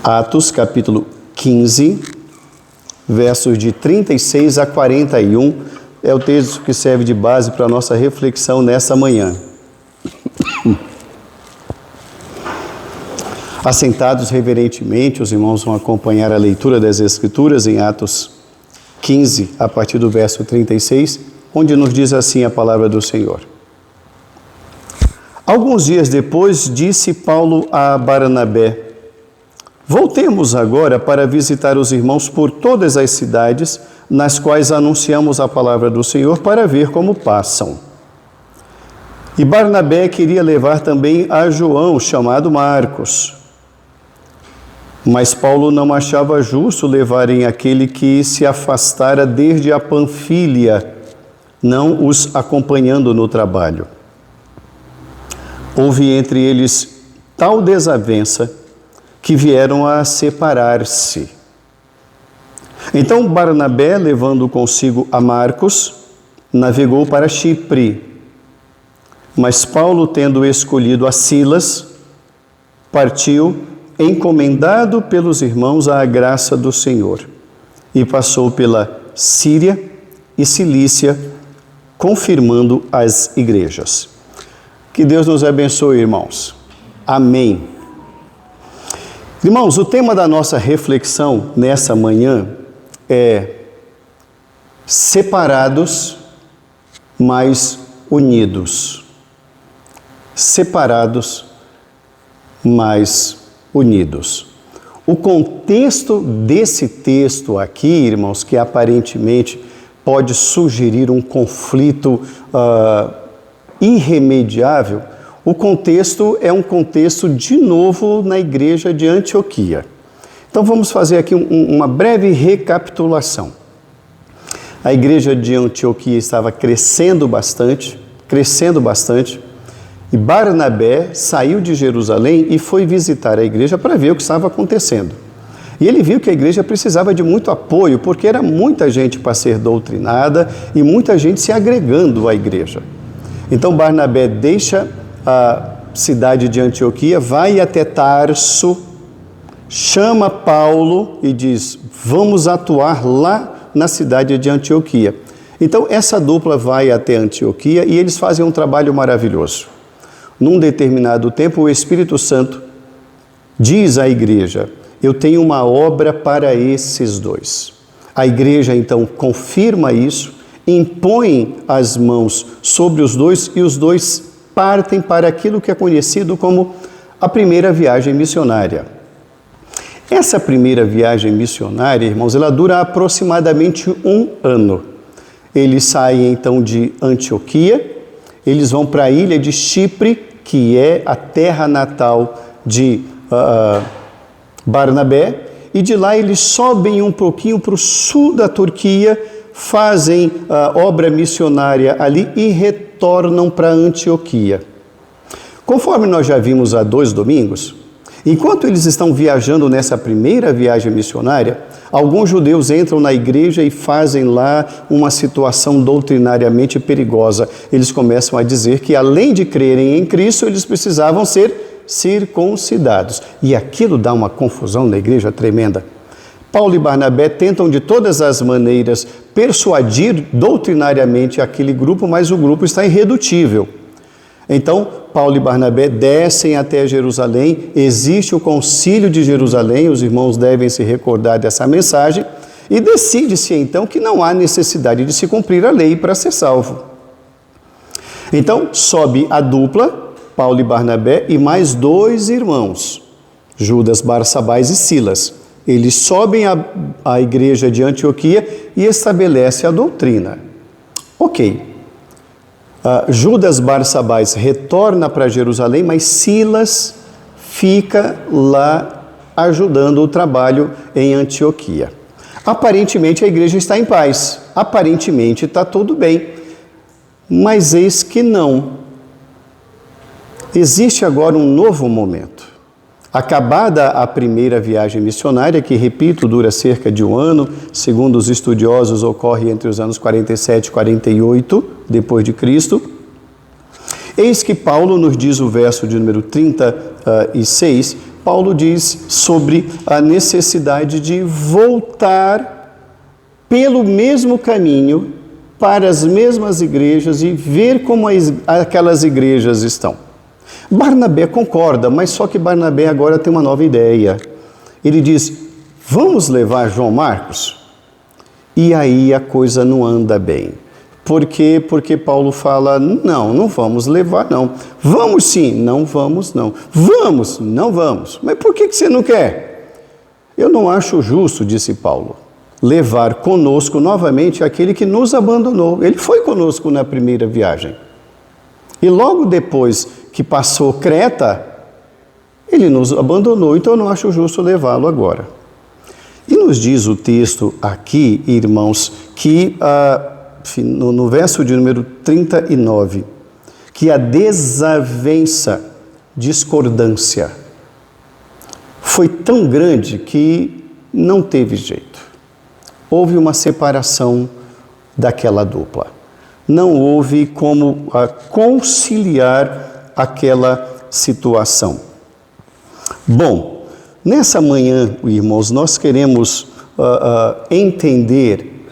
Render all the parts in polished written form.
Atos, capítulo 15, versos de 36 a 41, é o texto que serve de base para a nossa reflexão nessa manhã. Assentados reverentemente, os irmãos vão acompanhar a leitura das Escrituras em Atos 15, a partir do verso 36, onde nos diz assim a palavra do Senhor. Alguns dias depois, disse Paulo a Barnabé: voltemos agora para visitar os irmãos por todas as cidades nas quais anunciamos a palavra do Senhor, para ver como passam. E Barnabé queria levar também a João, chamado Marcos. Mas Paulo não achava justo levarem aquele que se afastara desde a Panfília, não os acompanhando no trabalho. Houve entre eles tal desavença que vieram a separar-se. Então Barnabé, levando consigo a Marcos, navegou para Chipre. Mas Paulo, tendo escolhido a Silas, partiu, encomendado pelos irmãos à graça do Senhor, e passou pela Síria e Cilícia, confirmando as igrejas. Que Deus nos abençoe, irmãos. Amém. Irmãos, o tema da nossa reflexão nessa manhã é separados, mas unidos. Separados, mas unidos. O contexto desse texto aqui, irmãos, que aparentemente pode sugerir um conflito irremediável, o contexto é um contexto de novo na igreja de Antioquia. Então vamos fazer aqui uma breve recapitulação. A igreja de Antioquia estava crescendo bastante, e Barnabé saiu de Jerusalém e foi visitar a igreja para ver o que estava acontecendo. E ele viu que a igreja precisava de muito apoio, porque era muita gente para ser doutrinada e muita gente se agregando à igreja. Então Barnabé deixa a cidade de Antioquia, vai até Tarso, chama Paulo e diz: vamos atuar lá na cidade de Antioquia. Então essa dupla vai até Antioquia e eles fazem um trabalho maravilhoso. Num determinado tempo, o Espírito Santo diz à igreja: eu tenho uma obra para esses dois. A igreja então confirma isso, impõe as mãos sobre os dois e os dois partem para aquilo que é conhecido como a primeira viagem missionária. Essa primeira viagem missionária, irmãos, ela dura aproximadamente 1 ano. Eles saem então de Antioquia, eles vão para a ilha de Chipre, que é a terra natal de Barnabé, e de lá eles sobem um pouquinho para o sul da Turquia, fazem a obra missionária ali e retornam para Antioquia. Conforme nós já vimos há 2 domingos, enquanto eles estão viajando nessa primeira viagem missionária, alguns judeus entram na igreja e fazem lá uma situação doutrinariamente perigosa. Eles começam a dizer que, além de crerem em Cristo, eles precisavam ser circuncidados. E aquilo dá uma confusão na igreja tremenda. Paulo e Barnabé tentam de todas as maneiras persuadir doutrinariamente aquele grupo, mas o grupo está irredutível. Então, Paulo e Barnabé descem até Jerusalém, existe o concílio de Jerusalém, os irmãos devem se recordar dessa mensagem, e decide-se então que não há necessidade de se cumprir a lei para ser salvo. Então, sobe a dupla, Paulo e Barnabé, e mais 2 irmãos, Judas, Barsabás e Silas. Eles sobem à igreja de Antioquia e estabelecem a doutrina. Ok. Judas Barsabás retorna para Jerusalém, mas Silas fica lá ajudando o trabalho em Antioquia. Aparentemente a igreja está em paz, aparentemente está tudo bem, mas eis que não. Existe agora um novo momento. Acabada a primeira viagem missionária, que, repito, dura cerca de 1 ano, segundo os estudiosos, ocorre entre os anos 47 e 48 depois de Cristo, eis que Paulo nos diz o verso de número 36, Paulo diz sobre a necessidade de voltar pelo mesmo caminho para as mesmas igrejas e ver como aquelas igrejas estão. Barnabé concorda, mas só que Barnabé agora tem uma nova ideia. Ele diz, vamos levar João Marcos? E aí a coisa não anda bem. Por quê? Porque Paulo fala, não vamos levar não. Vamos sim, não vamos não. Vamos, não vamos. Mas por que você não quer? Eu não acho justo, disse Paulo, levar conosco novamente aquele que nos abandonou. Ele foi conosco na primeira viagem. E logo depois que passou Creta, ele nos abandonou, então eu não acho justo levá-lo agora. E nos diz o texto aqui, irmãos, que no verso de número 39, que a desavença, discordância, foi tão grande que não teve jeito. Houve uma separação daquela dupla. Não houve como conciliar aquela situação. Bom, nessa manhã, irmãos, nós queremos entender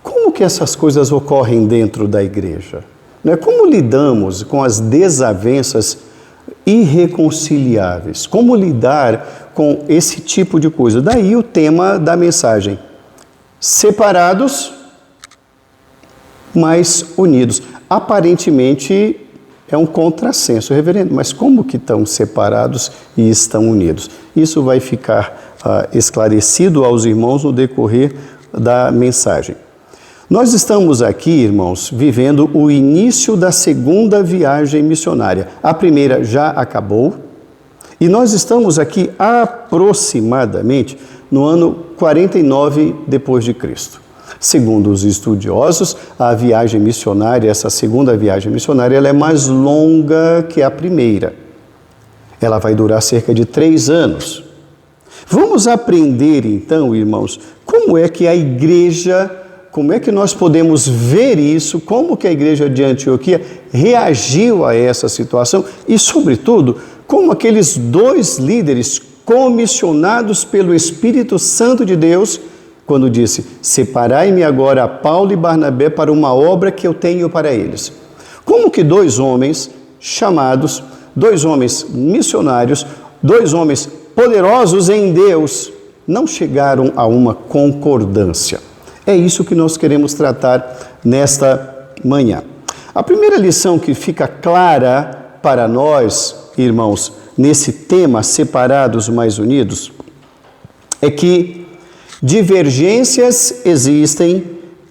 como que essas coisas ocorrem dentro da igreja. Né? Como lidamos com as desavenças irreconciliáveis? Como lidar com esse tipo de coisa? Daí o tema da mensagem. Separados, mas unidos. Aparentemente é um contrassenso, reverendo, mas como que estão separados e estão unidos? Isso vai ficar esclarecido aos irmãos no decorrer da mensagem. Nós estamos aqui, irmãos, vivendo o início da segunda viagem missionária. A primeira já acabou e nós estamos aqui aproximadamente no ano 49 depois de Cristo. Segundo os estudiosos, a viagem missionária, essa segunda viagem missionária, ela é mais longa que a primeira. Ela vai durar cerca de 3 anos. Vamos aprender então, irmãos, como é que a igreja, como é que nós podemos ver isso, como que a igreja de Antioquia reagiu a essa situação e, sobretudo, como aqueles 2 líderes comissionados pelo Espírito Santo de Deus, quando disse, separai-me agora a Paulo e Barnabé para uma obra que eu tenho para eles. Como que 2 homens chamados, 2 homens missionários, 2 homens poderosos em Deus, não chegaram a uma concordância? É isso que nós queremos tratar nesta manhã. A primeira lição que fica clara para nós, irmãos, nesse tema separados mas unidos, é que divergências existem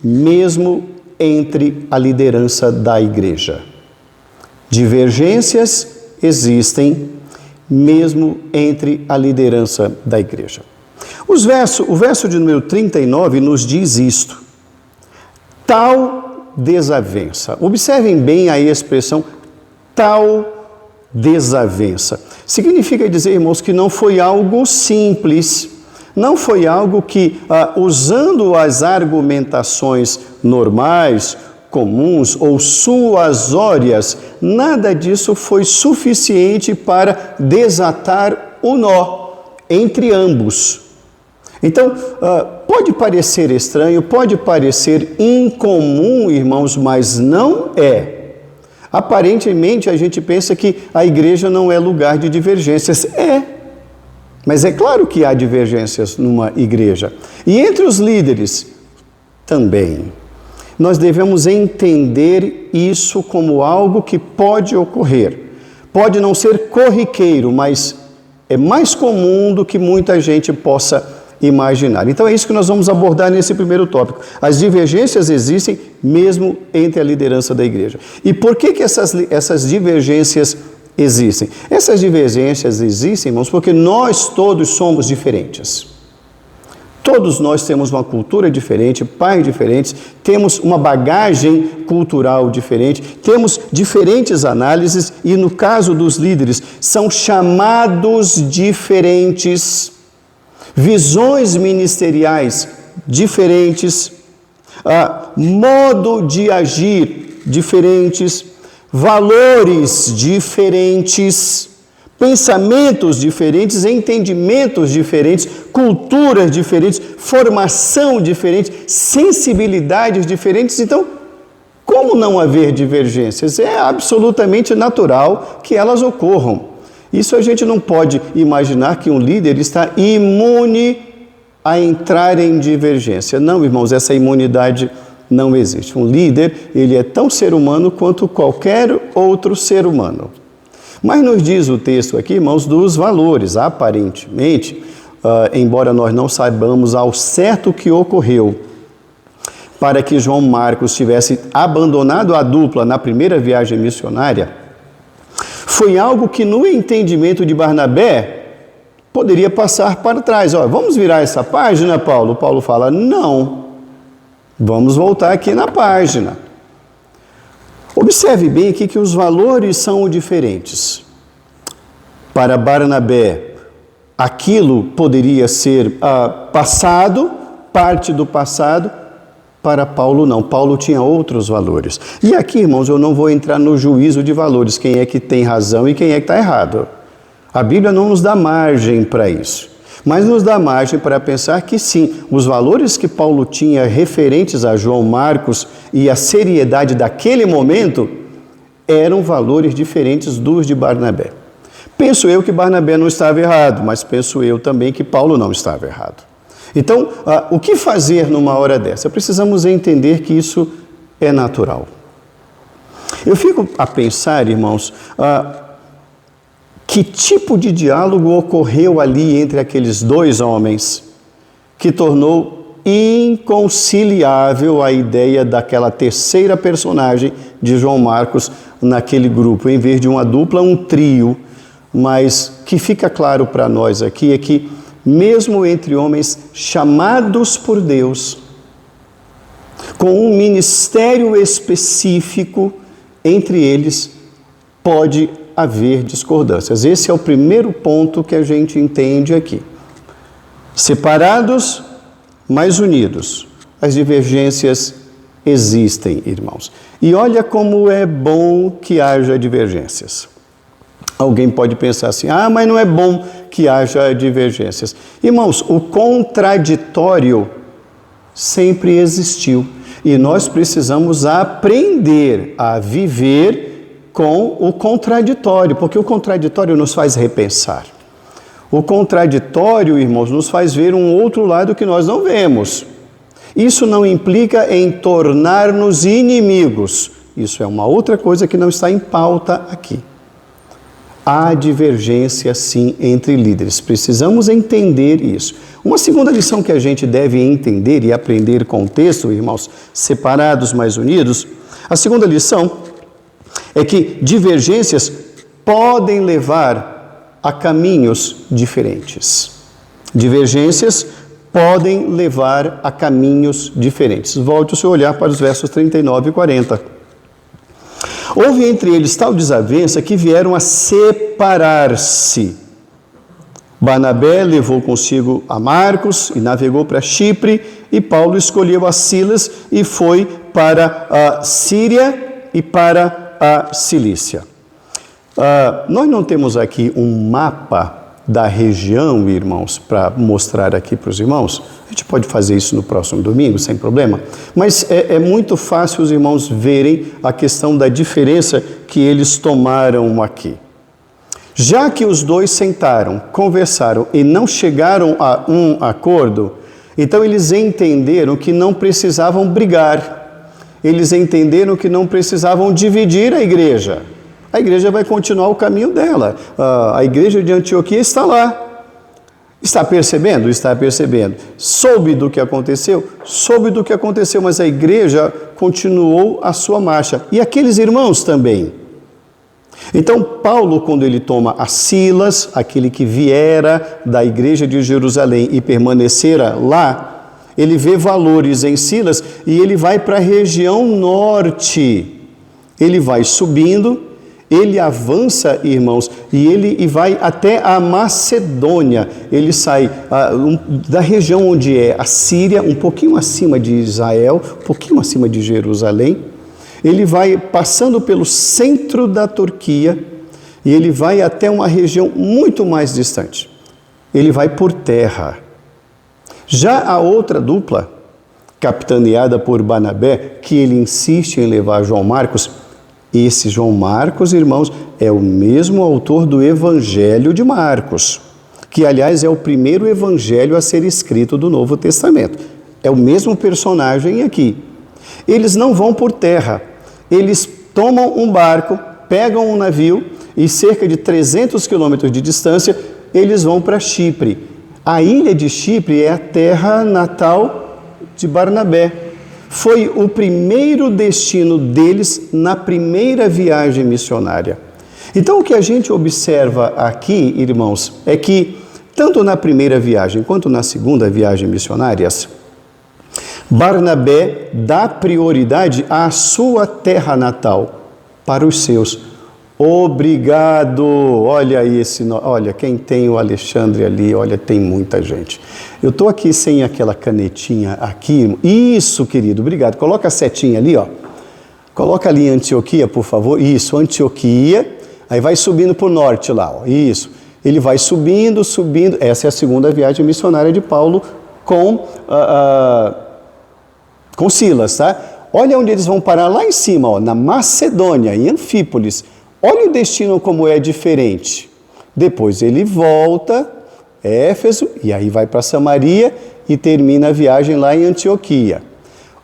mesmo entre a liderança da igreja. Divergências existem mesmo entre a liderança da igreja. O verso de número 39 nos diz isto. Tal desavença. Observem bem a expressão tal desavença. Significa dizer, irmãos, que não foi algo simples. Não foi algo que, usando as argumentações normais, comuns ou suasórias, nada disso foi suficiente para desatar o nó entre ambos. Então, pode parecer estranho, pode parecer incomum, irmãos, mas não é. Aparentemente, a gente pensa que a igreja não é lugar de divergências. Mas é claro que há divergências numa igreja. E entre os líderes, também. Nós devemos entender isso como algo que pode ocorrer. Pode não ser corriqueiro, mas é mais comum do que muita gente possa imaginar. Então é isso que nós vamos abordar nesse primeiro tópico. As divergências existem mesmo entre a liderança da igreja. E por que essas divergências existem? Essas divergências existem, irmãos, porque nós todos somos diferentes. Todos nós temos uma cultura diferente, pais diferentes, temos uma bagagem cultural diferente, temos diferentes análises e, no caso dos líderes, são chamados diferentes, visões ministeriais diferentes, modo de agir diferentes, valores diferentes, pensamentos diferentes, entendimentos diferentes, culturas diferentes, formação diferente, sensibilidades diferentes. Então, como não haver divergências? É absolutamente natural que elas ocorram. Isso a gente não pode imaginar que um líder está imune a entrar em divergência. Não, irmãos, essa imunidade não existe. Um líder, ele é tão ser humano quanto qualquer outro ser humano. Mas nos diz o texto aqui, irmãos, dos valores. Aparentemente, embora nós não saibamos ao certo o que ocorreu para que João Marcos tivesse abandonado a dupla na primeira viagem missionária, foi algo que no entendimento de Barnabé poderia passar para trás. Vamos virar essa página, Paulo? Paulo fala, não, vamos voltar aqui na página. Observe bem aqui que os valores são diferentes. Para Barnabé, aquilo poderia ser passado, parte do passado. Para Paulo, não. Paulo tinha outros valores. E aqui, irmãos, eu não vou entrar no juízo de valores, quem é que tem razão e quem é que está errado. A Bíblia não nos dá margem para isso. Mas nos dá margem para pensar que sim, os valores que Paulo tinha referentes a João Marcos e a seriedade daquele momento eram valores diferentes dos de Barnabé. Penso eu que Barnabé não estava errado, mas penso eu também que Paulo não estava errado. Então, o que fazer numa hora dessa? Precisamos entender que isso é natural. Eu fico a pensar, irmãos, que tipo de diálogo ocorreu ali entre aqueles dois homens que tornou inconciliável a ideia daquela terceira personagem de João Marcos naquele grupo. Em vez de uma dupla, um trio. Mas que fica claro para nós aqui é que mesmo entre homens chamados por Deus, com um ministério específico, entre eles pode haver discordâncias. Esse é o primeiro ponto que a gente entende aqui. Separados, mas unidos. As divergências existem, irmãos. E olha como é bom que haja divergências. Alguém pode pensar assim, mas não é bom que haja divergências. Irmãos, o contraditório sempre existiu e nós precisamos aprender a viver com o contraditório, porque o contraditório nos faz repensar. O contraditório, irmãos, nos faz ver um outro lado que nós não vemos. Isso não implica em tornar-nos inimigos. Isso é uma outra coisa que não está em pauta aqui. Há divergência, sim, entre líderes. Precisamos entender isso. Uma segunda lição que a gente deve entender e aprender com o texto, irmãos, separados, mas unidos. A segunda lição é que divergências podem levar a caminhos diferentes. Divergências podem levar a caminhos diferentes. Volte o seu olhar para os versos 39 e 40. Houve entre eles tal desavença que vieram a separar-se. Barnabé levou consigo a Marcos e navegou para Chipre, e Paulo escolheu a Silas e foi para a Síria e para a Cilícia. Nós não temos aqui um mapa da região, irmãos, para mostrar aqui para os irmãos. A gente pode fazer isso no próximo domingo, sem problema. Mas é muito fácil os irmãos verem a questão da diferença que eles tomaram aqui. Já que os dois sentaram, conversaram e não chegaram a um acordo, então eles entenderam que não precisavam brigar. Eles entenderam que não precisavam dividir a igreja. A igreja vai continuar o caminho dela. A igreja de Antioquia está lá. Está percebendo? Está percebendo. Soube do que aconteceu? Soube do que aconteceu, mas a igreja continuou a sua marcha. E aqueles irmãos também. Então, Paulo, quando ele toma a Silas, aquele que viera da igreja de Jerusalém e permanecera lá, ele vê valores em Silas e ele vai para a região norte. Ele vai subindo. Ele avança, irmãos, e vai até a Macedônia. Ele sai da região onde é a Síria, um pouquinho acima de Israel, um pouquinho acima de Jerusalém. Ele vai passando pelo centro da Turquia e ele vai até uma região muito mais distante. Ele vai por terra. Já a outra dupla, capitaneada por Barnabé, que ele insiste em levar João Marcos, esse João Marcos, irmãos, é o mesmo autor do Evangelho de Marcos, que, aliás, é o primeiro evangelho a ser escrito do Novo Testamento. É o mesmo personagem aqui. Eles não vão por terra, eles tomam um barco, pegam um navio e cerca de 300 quilômetros de distância, eles vão para Chipre. A ilha de Chipre é a terra natal de Barnabé. Foi o primeiro destino deles na primeira viagem missionária. Então, o que a gente observa aqui, irmãos, é que tanto na primeira viagem quanto na segunda viagem missionárias, Barnabé dá prioridade à sua terra natal para os seus. Obrigado! Olha aí olha, quem tem o Alexandre ali, olha, tem muita gente. Eu estou aqui sem aquela canetinha aqui. Isso, querido, obrigado. Coloca a setinha ali, ó. Coloca ali em Antioquia, por favor. Isso, Antioquia. Aí vai subindo para o norte lá, ó. Isso. Ele vai subindo, subindo. Essa é a segunda viagem missionária de Paulo com Silas, tá? Olha onde eles vão parar lá em cima, ó, na Macedônia, em Anfípolis. Olha o destino como é diferente. Depois ele volta, Éfeso, e aí vai para Samaria e termina a viagem lá em Antioquia.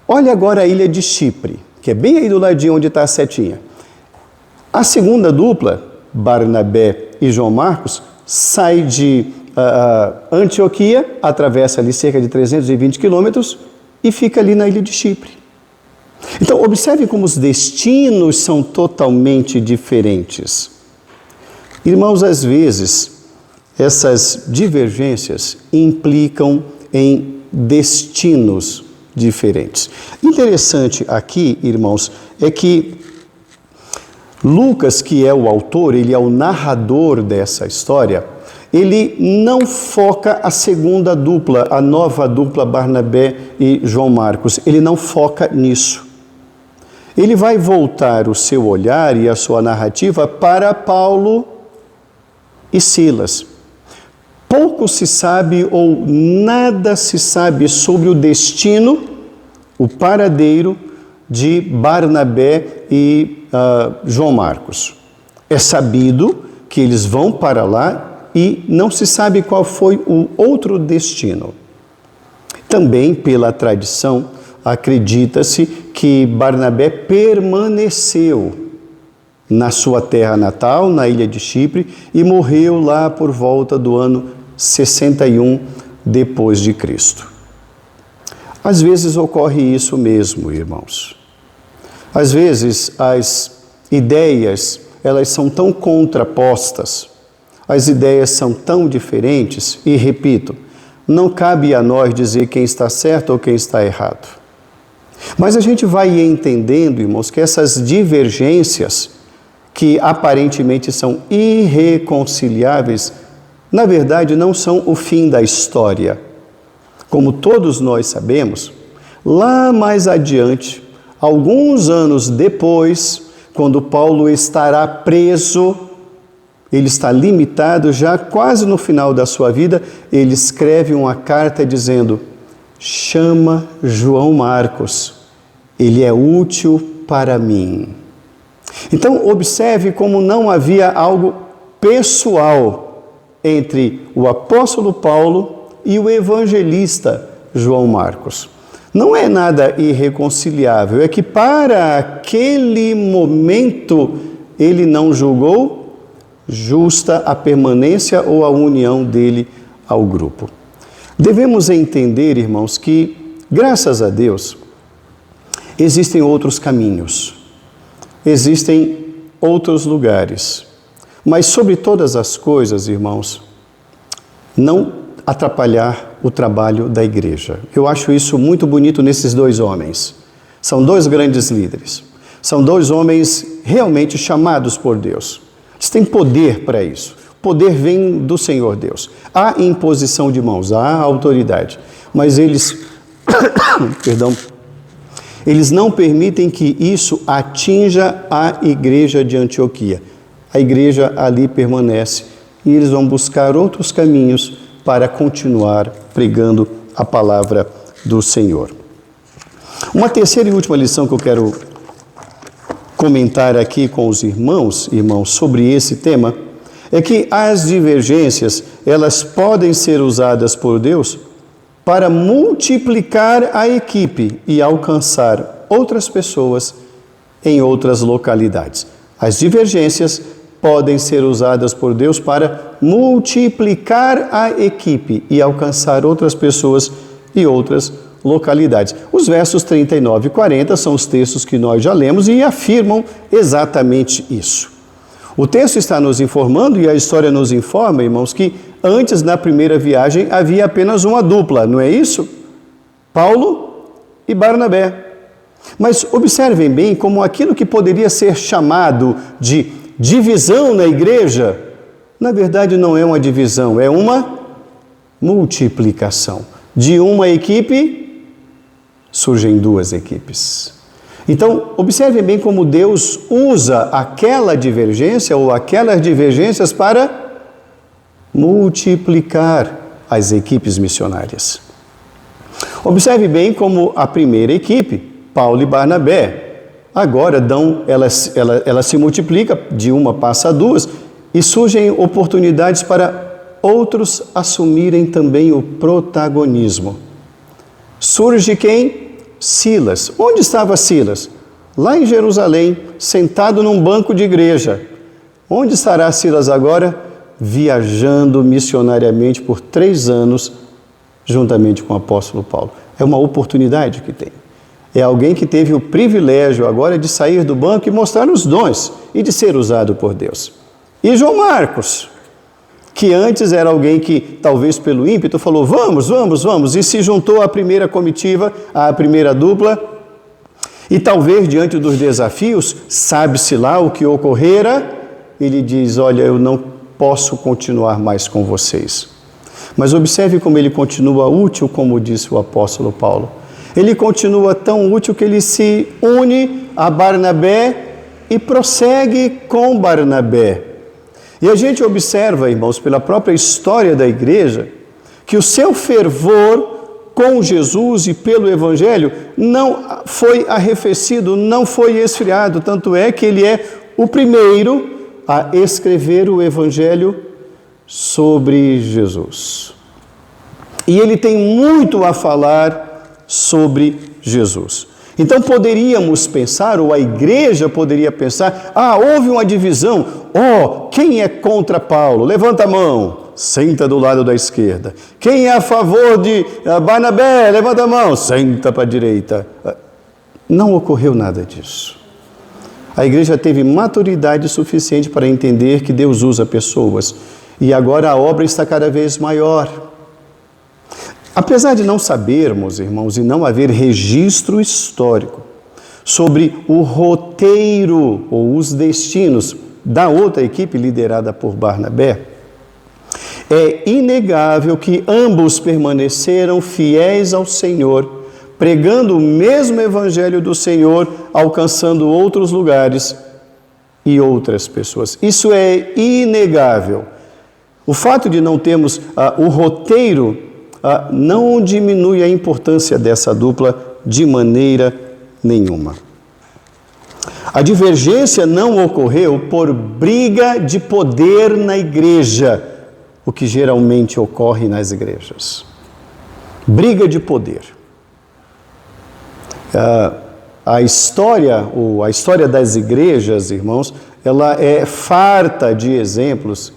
Olha agora a ilha de Chipre, que é bem aí do ladinho onde está a setinha. A segunda dupla, Barnabé e João Marcos, sai de Antioquia, atravessa ali cerca de 320 quilômetros e fica ali na ilha de Chipre. Então, observe como os destinos são totalmente diferentes. Irmãos, às vezes, essas divergências implicam em destinos diferentes. Interessante aqui, irmãos, é que Lucas, que é o autor, ele é o narrador dessa história, ele não foca a segunda dupla, a nova dupla Barnabé e João Marcos, ele não foca nisso. Ele vai voltar o seu olhar e a sua narrativa para Paulo e Silas. Pouco se sabe ou nada se sabe sobre o destino, o paradeiro de Barnabé e João Marcos. É sabido que eles vão para lá e não se sabe qual foi o outro destino. Também, pela tradição, acredita-se que Barnabé permaneceu na sua terra natal, na ilha de Chipre, e morreu lá por volta do ano 61 depois de Cristo. Às vezes ocorre isso mesmo, irmãos. Às vezes as ideias, elas são tão contrapostas, as ideias são tão diferentes, e repito, não cabe a nós dizer quem está certo ou quem está errado. Mas a gente vai entendendo, irmãos, que essas divergências, que aparentemente são irreconciliáveis, na verdade não são o fim da história. Como todos nós sabemos, lá mais adiante, alguns anos depois, quando Paulo estará preso, ele está limitado, já quase no final da sua vida, ele escreve uma carta dizendo: chama João Marcos, ele é útil para mim. Então, observe como não havia algo pessoal entre o apóstolo Paulo e o evangelista João Marcos. Não é nada irreconciliável, é que para aquele momento ele não julgou justa a permanência ou a união dele ao grupo. Devemos entender, irmãos, que, graças a Deus, existem outros caminhos, existem outros lugares, mas sobre todas as coisas, irmãos, não atrapalhar o trabalho da igreja. Eu acho isso muito bonito nesses dois homens. São dois grandes líderes, são dois homens realmente chamados por Deus. Eles têm poder para isso. Poder vem do Senhor Deus. Há imposição de mãos, há autoridade, mas eles, eles não permitem que isso atinja a igreja de Antioquia. a igreja ali permanece e eles vão buscar outros caminhos para continuar pregando a palavra do Senhor. Uma terceira e última lição que eu quero comentar aqui com os irmãos, sobre esse tema, é que as divergências, elas podem ser usadas por Deus para multiplicar a equipe e alcançar outras pessoas em outras localidades. As divergências podem ser usadas por Deus para multiplicar a equipe e alcançar outras pessoas e outras localidades. Os versos 39 e 40 são os textos que nós já lemos e afirmam exatamente isso. O texto está nos informando, e a história nos informa, irmãos, que antes, na primeira viagem, havia apenas uma dupla, não é isso? Paulo e Barnabé. Mas observem bem como aquilo que poderia ser chamado de divisão na igreja, na verdade não é uma divisão, é uma multiplicação. De uma equipe, surgem duas equipes. Então, observem bem como Deus usa aquela divergência ou aquelas divergências para multiplicar as equipes missionárias. Observe bem como a primeira equipe, Paulo e Barnabé, agora ela se multiplica, de uma passa a duas, e surgem oportunidades para outros assumirem também o protagonismo. Surge quem? Silas. Onde estava Silas? Lá em Jerusalém, sentado num banco de igreja. Onde estará Silas agora? Viajando missionariamente por 3 anos, juntamente com o apóstolo Paulo. É uma oportunidade que tem. É alguém que teve o privilégio agora de sair do banco e mostrar os dons e de ser usado por Deus. E João Marcos, que antes era alguém que, talvez pelo ímpeto, falou, vamos, e se juntou à primeira comitiva, à primeira dupla, e talvez diante dos desafios, sabe-se lá o que ocorrera, ele diz, olha, eu não posso continuar mais com vocês. Mas observe como ele continua útil, como disse o apóstolo Paulo. Ele continua tão útil que ele se une a Barnabé e prossegue com Barnabé. E a gente observa, irmãos, pela própria história da igreja, que o seu fervor com Jesus e pelo Evangelho não foi arrefecido, não foi esfriado, tanto é que ele é o primeiro a escrever o Evangelho sobre Jesus. E ele tem muito a falar sobre Jesus. Então poderíamos pensar, ou a igreja poderia pensar, houve uma divisão, quem é contra Paulo? Levanta a mão, senta do lado da esquerda. Quem é a favor de Barnabé? Levanta a mão, senta para a direita. Não ocorreu nada disso. A igreja teve maturidade suficiente para entender que Deus usa pessoas, e agora a obra está cada vez maior. Apesar de não sabermos, irmãos, e não haver registro histórico sobre o roteiro ou os destinos da outra equipe liderada por Barnabé, é inegável que ambos permaneceram fiéis ao Senhor, pregando o mesmo evangelho do Senhor, alcançando outros lugares e outras pessoas. Isso é inegável. O fato de não termos o roteiro não diminui a importância dessa dupla de maneira nenhuma. A divergência não ocorreu por briga de poder na igreja, o que geralmente ocorre nas igrejas. Briga de poder. A história das igrejas, irmãos, ela é farta de exemplos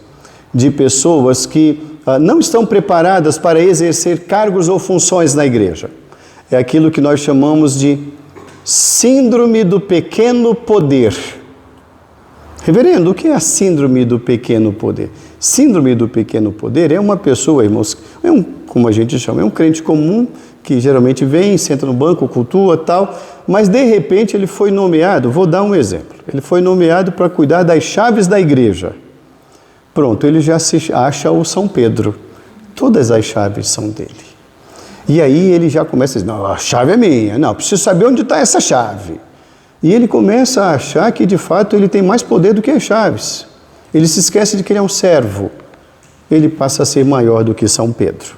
de pessoas que não estão preparadas para exercer cargos ou funções na igreja. É aquilo que nós chamamos de síndrome do pequeno poder. Reverendo, o que é a síndrome do pequeno poder? Síndrome do pequeno poder é uma pessoa, irmãos, como a gente chama, é um crente comum que geralmente vem, senta no banco, cultua tal, mas de repente ele foi nomeado, vou dar um exemplo, ele foi nomeado para cuidar das chaves da igreja. Pronto, ele já se acha o São Pedro. Todas as chaves são dele. E aí ele já começa a dizer, não, a chave é minha, não, preciso saber onde está essa chave. E ele começa a achar que de fato ele tem mais poder do que as chaves. Ele se esquece de que ele é um servo. Ele passa a ser maior do que São Pedro.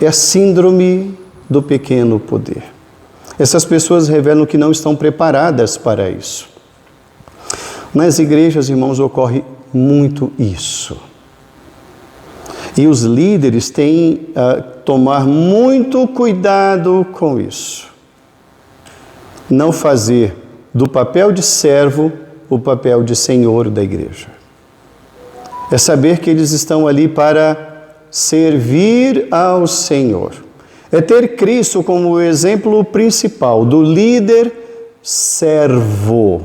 É a síndrome do pequeno poder. Essas pessoas revelam que não estão preparadas para isso. Nas igrejas, irmãos, ocorre muito isso. E os líderes têm a tomar muito cuidado com isso. Não fazer do papel de servo o papel de senhor da igreja. É saber que eles estão ali para servir ao Senhor. É ter Cristo como o exemplo principal do líder servo.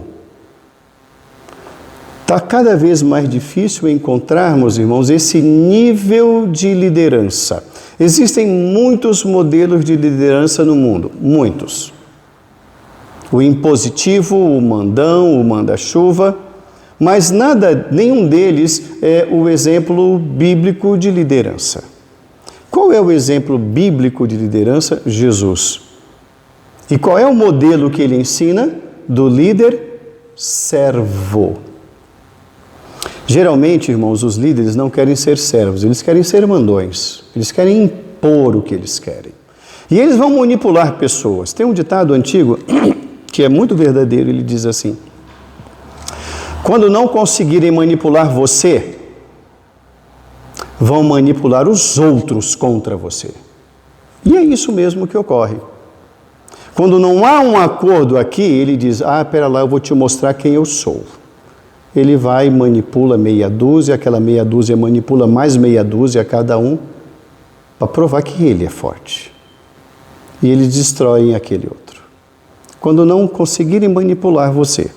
Está cada vez mais difícil encontrarmos, irmãos, esse nível de liderança. Existem muitos modelos de liderança no mundo, muitos. O impositivo, o mandão, o manda-chuva, mas nenhum deles é o exemplo bíblico de liderança. Qual é o exemplo bíblico de liderança? Jesus. E qual é o modelo que ele ensina? Do líder servo. Geralmente, irmãos, os líderes não querem ser servos, eles querem ser mandões, eles querem impor o que eles querem. E eles vão manipular pessoas. Tem um ditado antigo que é muito verdadeiro, ele diz assim: quando não conseguirem manipular você, vão manipular os outros contra você. E é isso mesmo que ocorre. Quando não há um acordo aqui, ele diz: pera lá, eu vou te mostrar quem eu sou. Ele vai e manipula meia dúzia, aquela meia dúzia manipula mais meia dúzia cada um, para provar que ele é forte. E eles destroem aquele outro. Quando não conseguirem manipular você,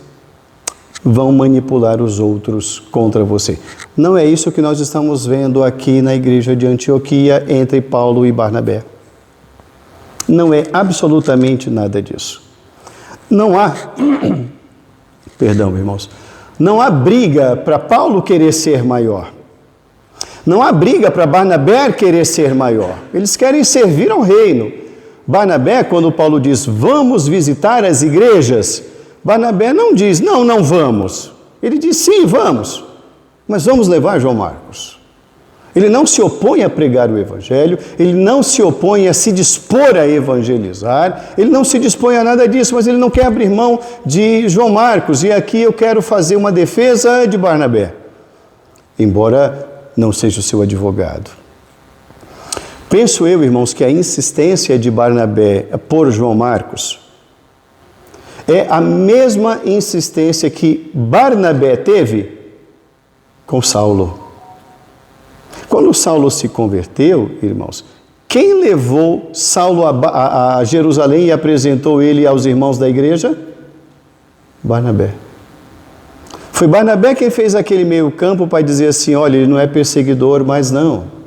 vão manipular os outros contra você. Não é isso que nós estamos vendo aqui na igreja de Antioquia entre Paulo e Barnabé. Não é absolutamente nada disso. Não há, perdão, irmãos, não há briga para Paulo querer ser maior. Não há briga para Barnabé querer ser maior. Eles querem servir ao reino. Barnabé, quando Paulo diz, vamos visitar as igrejas, Barnabé não diz, não vamos. Ele diz, sim, vamos, mas vamos levar João Marcos. Ele não se opõe a pregar o evangelho, ele não se opõe a se dispor a evangelizar, ele não se dispõe a nada disso, mas ele não quer abrir mão de João Marcos. E aqui eu quero fazer uma defesa de Barnabé, embora não seja o seu advogado. Penso eu, irmãos, que a insistência de Barnabé por João Marcos é a mesma insistência que Barnabé teve com Saulo. Quando Saulo se converteu, irmãos, quem levou Saulo a Jerusalém e apresentou ele aos irmãos da igreja? Barnabé. Foi Barnabé quem fez aquele meio campo para dizer assim, olha, ele não é perseguidor, mas não.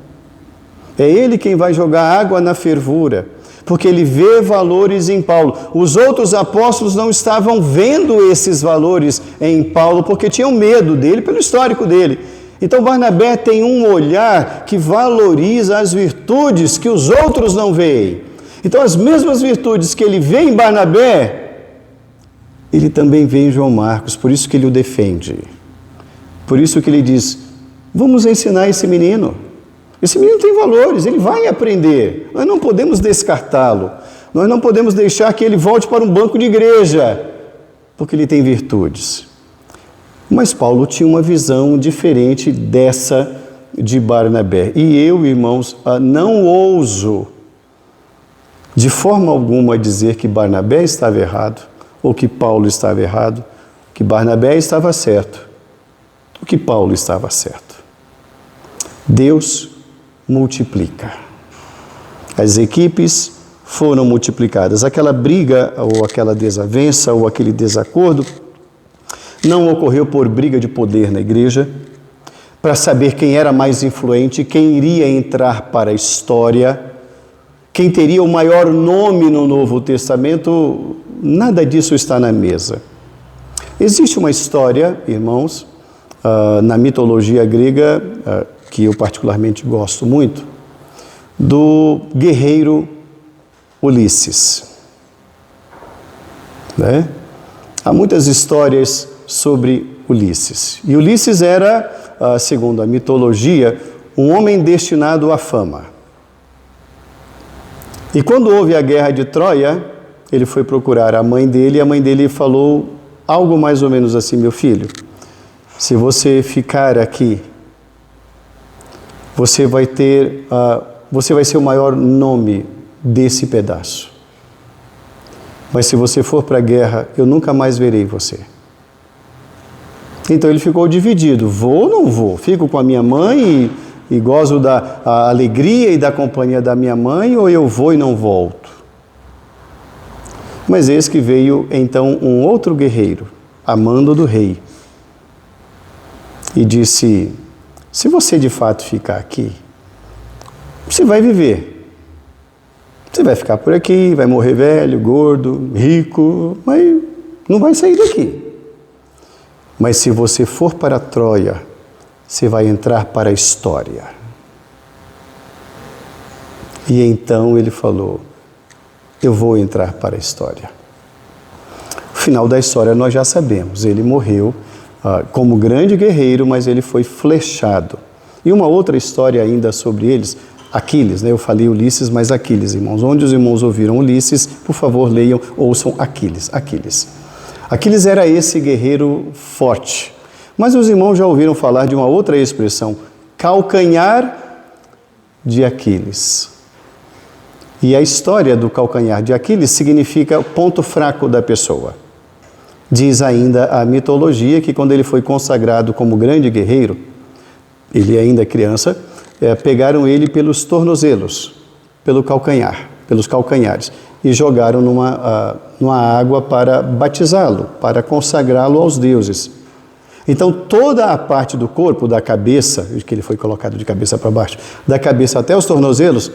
É ele quem vai jogar água na fervura, porque ele vê valores em Paulo. Os outros apóstolos não estavam vendo esses valores em Paulo, porque tinham medo dele, pelo histórico dele. Então Barnabé tem um olhar que valoriza as virtudes que os outros não veem. Então as mesmas virtudes que ele vê em Barnabé, ele também vê em João Marcos, por isso que ele o defende. Por isso que ele diz, vamos ensinar esse menino. Esse menino tem valores, ele vai aprender. Nós não podemos descartá-lo. Nós não podemos deixar que ele volte para um banco de igreja, porque ele tem virtudes. Mas Paulo tinha uma visão diferente dessa de Barnabé. E eu, irmãos, não ouso de forma alguma dizer que Barnabé estava errado, ou que Paulo estava errado, que Barnabé estava certo, ou que Paulo estava certo. Deus multiplica. As equipes foram multiplicadas. Aquela briga, ou aquela desavença, ou aquele desacordo, não ocorreu por briga de poder na igreja, para saber quem era mais influente, quem iria entrar para a história, quem teria o maior nome no Novo Testamento. Nada disso está na mesa. Existe uma história, irmãos, na mitologia grega, que eu particularmente gosto muito, do guerreiro Ulisses. Né? Há muitas histórias sobre Ulisses. E Ulisses era, segundo a mitologia, um homem destinado à fama. E quando houve a guerra de Troia, ele foi procurar a mãe dele, e a mãe dele falou algo mais ou menos assim: meu filho, se você ficar aqui, você vai ser o maior nome desse pedaço. Mas se você for para a guerra, eu nunca mais verei você. Então ele ficou dividido: vou ou não vou? Fico com a minha mãe e gozo da alegria e da companhia da minha mãe, ou eu vou e não volto? Mas eis que veio então um outro guerreiro, a mando do rei, e disse: se você de fato ficar aqui, você vai viver. Você vai ficar por aqui, vai morrer velho, gordo, rico, mas não vai sair daqui. Mas se você for para Troia, você vai entrar para a história. E então ele falou: eu vou entrar para a história. O final da história nós já sabemos. Ele morreu como grande guerreiro, mas ele foi flechado. E uma outra história ainda sobre eles, Aquiles, né? Eu falei Ulisses, mas Aquiles, irmãos. Onde os irmãos ouviram Ulisses, por favor, leiam, ouçam Aquiles. Aquiles era esse guerreiro forte. Mas os irmãos já ouviram falar de uma outra expressão, calcanhar de Aquiles. E a história do calcanhar de Aquiles significa ponto fraco da pessoa. Diz ainda a mitologia que quando ele foi consagrado como grande guerreiro, ele ainda criança, pegaram ele pelos tornozelos, pelos calcanhares, e jogaram numa água para batizá-lo, para consagrá-lo aos deuses. Então toda a parte do corpo, da cabeça, que ele foi colocado de cabeça para baixo, da cabeça até os tornozelos,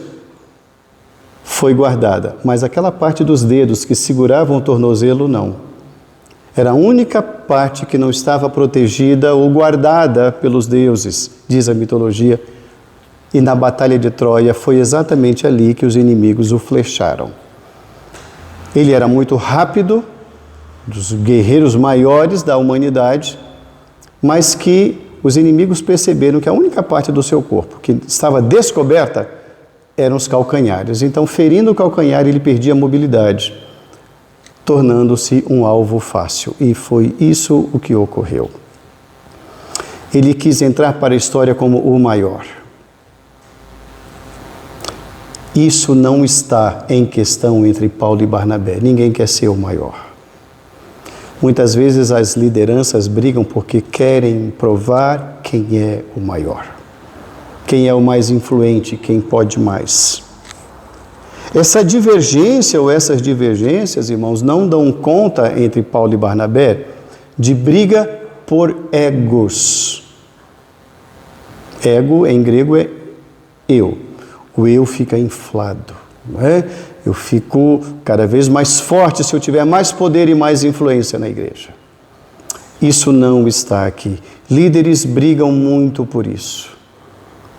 foi guardada, mas aquela parte dos dedos que seguravam o tornozelo, não. Era a única parte que não estava protegida ou guardada pelos deuses, diz a mitologia. E na batalha de Troia foi exatamente ali que os inimigos o flecharam. Ele era muito rápido, dos guerreiros maiores da humanidade, mas que os inimigos perceberam que a única parte do seu corpo que estava descoberta eram os calcanhares. Então, ferindo o calcanhar, ele perdia a mobilidade, tornando-se um alvo fácil. E foi isso o que ocorreu. Ele quis entrar para a história como o maior. Isso não está em questão entre Paulo e Barnabé. Ninguém quer ser o maior. Muitas vezes as lideranças brigam porque querem provar quem é o maior. Quem é o mais influente, quem pode mais. Essa divergência ou essas divergências, irmãos, não dão conta entre Paulo e Barnabé de briga por egos. Ego em grego é eu. O eu fica inflado, não é? Eu fico cada vez mais forte se eu tiver mais poder e mais influência na igreja. Isso não está aqui. Líderes brigam muito por isso.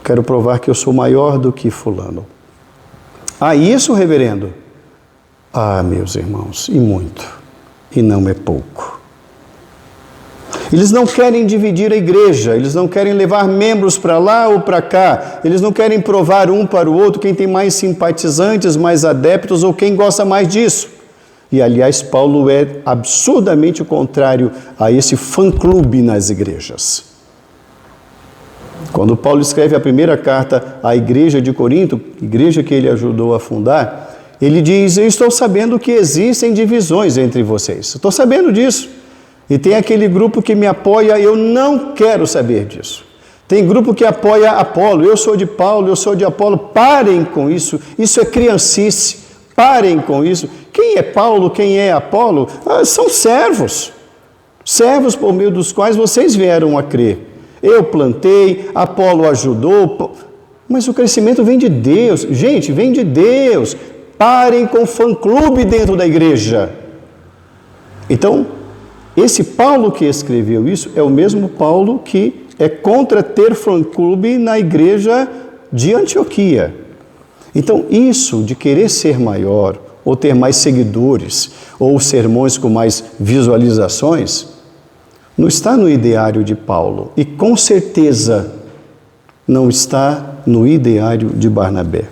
Quero provar que eu sou maior do que fulano. Ah, isso, reverendo? Ah, meus irmãos, e muito. E não é pouco. Eles não querem dividir a igreja, eles não querem levar membros para lá ou para cá, eles não querem provar um para o outro quem tem mais simpatizantes, mais adeptos ou quem gosta mais disso. E, aliás, Paulo é absurdamente o contrário a esse fã-clube nas igrejas. Quando Paulo escreve a primeira carta à igreja de Corinto, igreja que ele ajudou a fundar, ele diz: eu estou sabendo que existem divisões entre vocês, estou sabendo disso. E tem aquele grupo que me apoia, eu não quero saber disso. Tem grupo que apoia Apolo, eu sou de Paulo, eu sou de Apolo. Parem com isso, isso é criancice, parem com isso. Quem é Paulo, quem é Apolo? São servos por meio dos quais vocês vieram a crer. Eu plantei, Apolo ajudou, mas o crescimento vem de Deus. Gente, vem de Deus. Parem com o fã-clube dentro da igreja. Então, esse Paulo que escreveu isso é o mesmo Paulo que é contra ter fã-clube na igreja de Antioquia. Então, isso de querer ser maior, ou ter mais seguidores, ou sermões com mais visualizações, não está no ideário de Paulo e com certeza não está no ideário de Barnabé.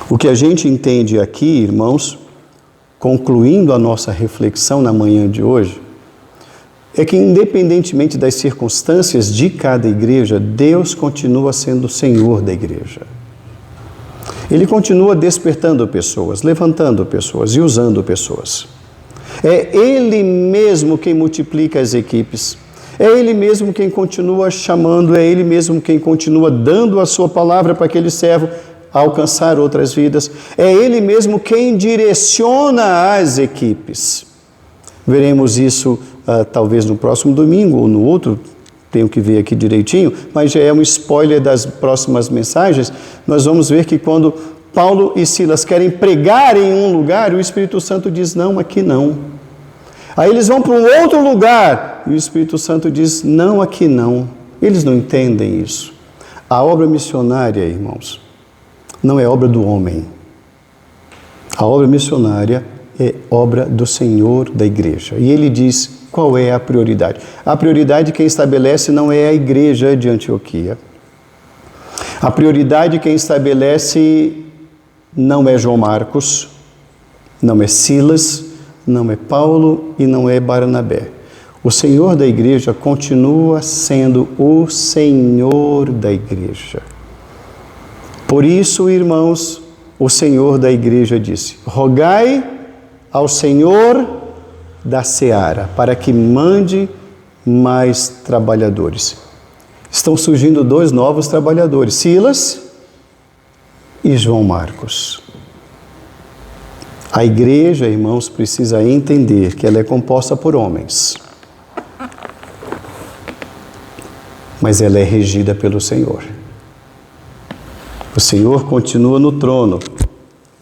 O que a gente entende aqui, irmãos, concluindo a nossa reflexão na manhã de hoje, é que independentemente das circunstâncias de cada igreja, Deus continua sendo o Senhor da igreja. Ele continua despertando pessoas, levantando pessoas e usando pessoas. É Ele mesmo quem multiplica as equipes. É Ele mesmo quem continua chamando, é Ele mesmo quem continua dando a sua palavra para aquele servo alcançar outras vidas. É Ele mesmo quem direciona as equipes. Veremos isso talvez no próximo domingo ou no outro, tenho que ver aqui direitinho, mas já é um spoiler das próximas mensagens. Nós vamos ver que quando Paulo e Silas querem pregar em um lugar, o Espírito Santo diz, não, aqui não. Aí eles vão para um outro lugar, e o Espírito Santo diz, não, aqui não. Eles não entendem isso. A obra missionária, irmãos, não é obra do homem. A obra missionária é obra do Senhor da igreja. E ele diz qual é a prioridade. A prioridade quem estabelece não é a igreja de Antioquia. A prioridade quem estabelece não é João Marcos, não é Silas, não é Paulo e não é Barnabé. O Senhor da igreja continua sendo o Senhor da igreja. Por isso, irmãos, o Senhor da igreja disse, rogai ao Senhor da seara, para que mande mais trabalhadores. Estão surgindo 2 novos trabalhadores, Silas e João Marcos. A igreja, irmãos, precisa entender que ela é composta por homens, mas ela é regida pelo Senhor. O Senhor continua no trono,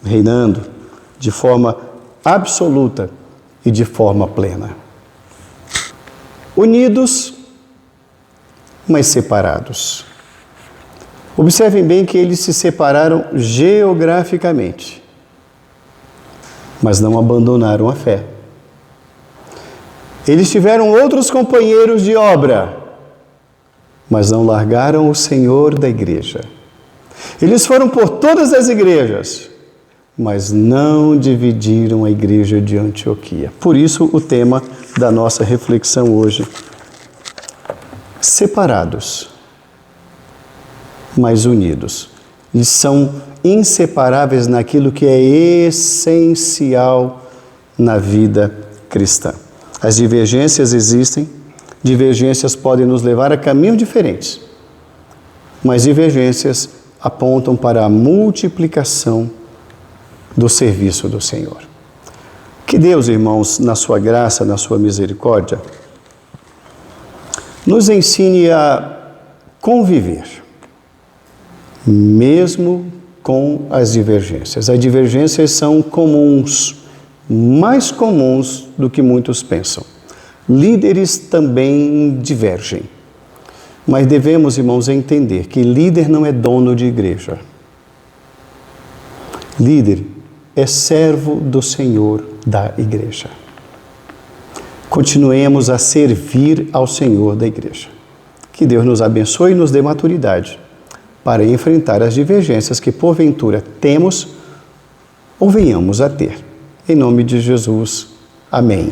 reinando de forma absoluta e de forma plena. Unidos, mas separados. Observem bem que eles se separaram geograficamente, mas não abandonaram a fé. Eles tiveram outros companheiros de obra, mas não largaram o Senhor da igreja. Eles foram por todas as igrejas, mas não dividiram a igreja de Antioquia. Por isso, o tema da nossa reflexão hoje. Separados, mas unidos. Eles são inseparáveis naquilo que é essencial na vida cristã. As divergências existem, divergências podem nos levar a caminhos diferentes, mas divergências apontam para a multiplicação do serviço do Senhor. Que Deus, irmãos, na sua graça, na sua misericórdia, nos ensine a conviver, mesmo com as divergências. As divergências são comuns, mais comuns do que muitos pensam. Líderes também divergem. Mas devemos, irmãos, entender que líder não é dono de igreja. Líder é servo do Senhor da igreja. Continuemos a servir ao Senhor da igreja. Que Deus nos abençoe e nos dê maturidade para enfrentar as divergências que porventura temos ou venhamos a ter. Em nome de Jesus. Amém.